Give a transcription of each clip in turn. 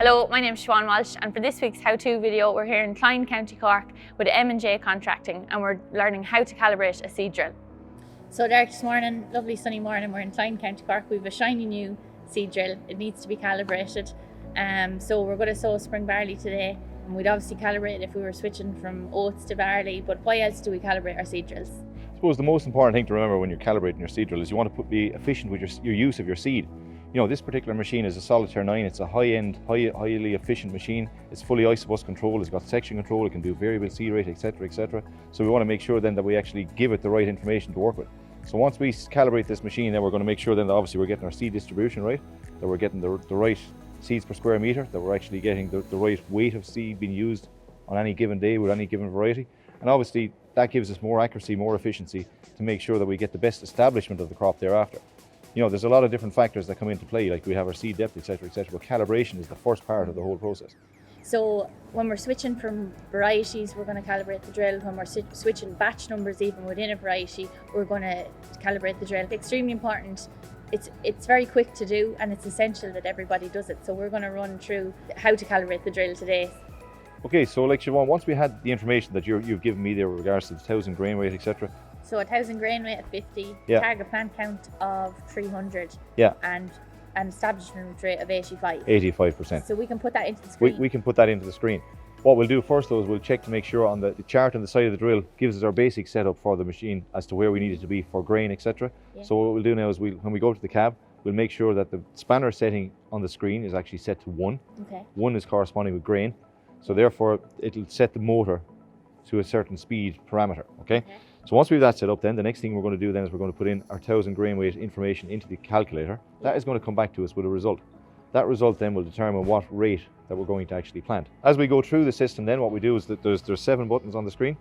Hello, my name is Siobhán Walsh, and for this week's how-to video we're here in Cloyne, County Cork with M&J Contracting, and we're learning how to calibrate a seed drill. So Derek, this morning, lovely sunny morning, we're in Cloyne, County Cork. We have a shiny new seed drill. It needs to be calibrated. So we're going to sow spring barley today, and we'd obviously calibrate if we were switching from oats to barley, but why else do we calibrate our seed drills? I suppose the most important thing to remember when you're calibrating your seed drill is you want to be efficient with your use of your seed. You know, this particular machine is a Solitaire 9. It's a high-end, highly efficient machine. It's fully isobus control. It's got section control. It can do variable seed rate, etc., etc. So we want to make sure then that we actually give it the right information to work with. So once we calibrate this machine, then we're going to make sure then that obviously we're getting our seed distribution right, that we're getting the right seeds per square meter, that we're actually getting the right weight of seed being used on any given day with any given variety. And obviously that gives us more accuracy, more efficiency to make sure that we get the best establishment of the crop thereafter. You know, there's a lot of different factors that come into play, like we have our seed depth, etc., etc. But calibration is the first part of the whole process. So when we're switching from varieties, we're going to calibrate the drill. When we're switching batch numbers even within a variety, we're going to calibrate the drill. Extremely important. It's very quick to do, and it's essential that everybody does it. So we're going to run through how to calibrate the drill today. Okay, so like Siobhán, once we had the information that you've given me there with regards to the 1,000 grain weight, etc. So 1,000 grain weight at 50, yeah. Target plant count of 300, yeah. And an establishment rate of 85. 85%. So we can put that into the screen. We can put that into the screen. What we'll do first though is we'll check to make sure on the chart on the side of the drill gives us our basic setup for the machine as to where we need it to be for grain, etc. Yeah. So what we'll do now is when we go to the cab, we'll make sure that the spanner setting on the screen is actually set to 1. Okay. 1 is corresponding with grain. So therefore it'll set the motor to a certain speed parameter, okay? So once we have that set up, then the next thing we're going to do then is we're going to put in our 1,000 grain weight information into the calculator. That is going to come back to us with a result. That result then will determine what rate that we're going to actually plant. As we go through the system then, what we do is that there's 7 buttons on the screen.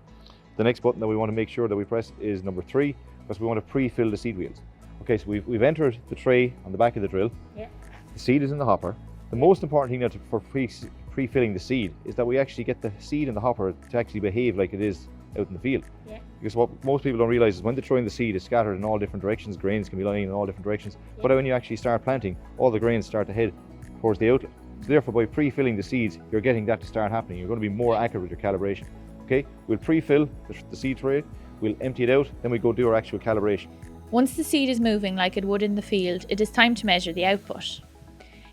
The next button that we want to make sure that we press is number 3, because we want to pre-fill the seed wheels. Okay, so we've entered the tray on the back of the drill. Yeah. The seed is in the hopper. The most important thing now for pre-filling the seed is that we actually get the seed in the hopper to actually behave like it is out in the field. Yeah. Because what most people don't realize is when they're throwing the seed, it's scattered in all different directions. Grains can be lying in all different directions. Yeah. But when you actually start planting, all the grains start to head towards the outlet. So therefore, by pre-filling the seeds, you're getting that to start happening. You're going to be more accurate with your calibration. Okay, we'll pre-fill the seed tray, we'll empty it out, then we go do our actual calibration. Once the seed is moving like it would in the field, it is time to measure the output.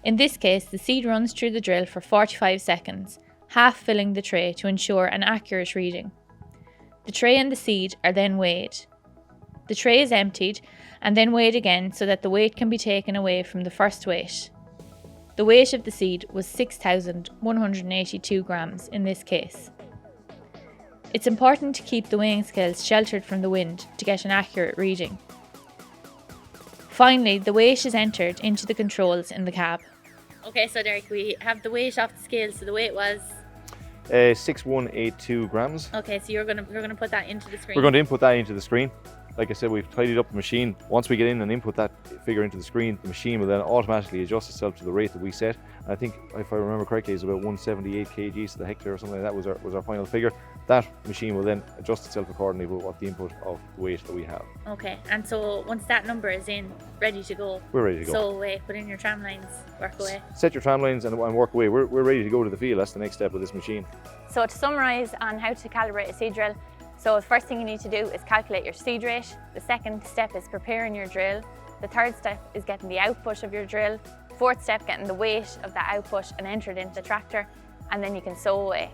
In this case, the seed runs through the drill for 45 seconds, half filling the tray to ensure an accurate reading. The tray and the seed are then weighed. The tray is emptied and then weighed again so that the weight can be taken away from the first weight. The weight of the seed was 6,182 grams in this case. It's important to keep the weighing scales sheltered from the wind to get an accurate reading. Finally, the weight is entered into the controls in the cab. Okay, so Derek, we have the weight off the scale, so the weight was 6,182 grams. Okay, so you're gonna put that into the screen. We're going to input that into the screen. Like I said, we've tidied up the machine. Once we get in and input that figure into the screen, the machine will then automatically adjust itself to the rate that we set. And I think, if I remember correctly, it's about 178 kgs to the hectare or something like that was our final figure. That machine will then adjust itself accordingly with what the input of the weight that we have. Okay, and so once that number is in, ready to go. We're ready to go. So put in your tram lines, work away. Set your tram lines and work away. We're ready to go to the field. That's the next step of this machine. So to summarise on how to calibrate a seed drill, so the first thing you need to do is calculate your seed rate. The second step is preparing your drill. The third step is getting the output of your drill. Fourth step, getting the weight of that output and entered into the tractor, and then you can sow away.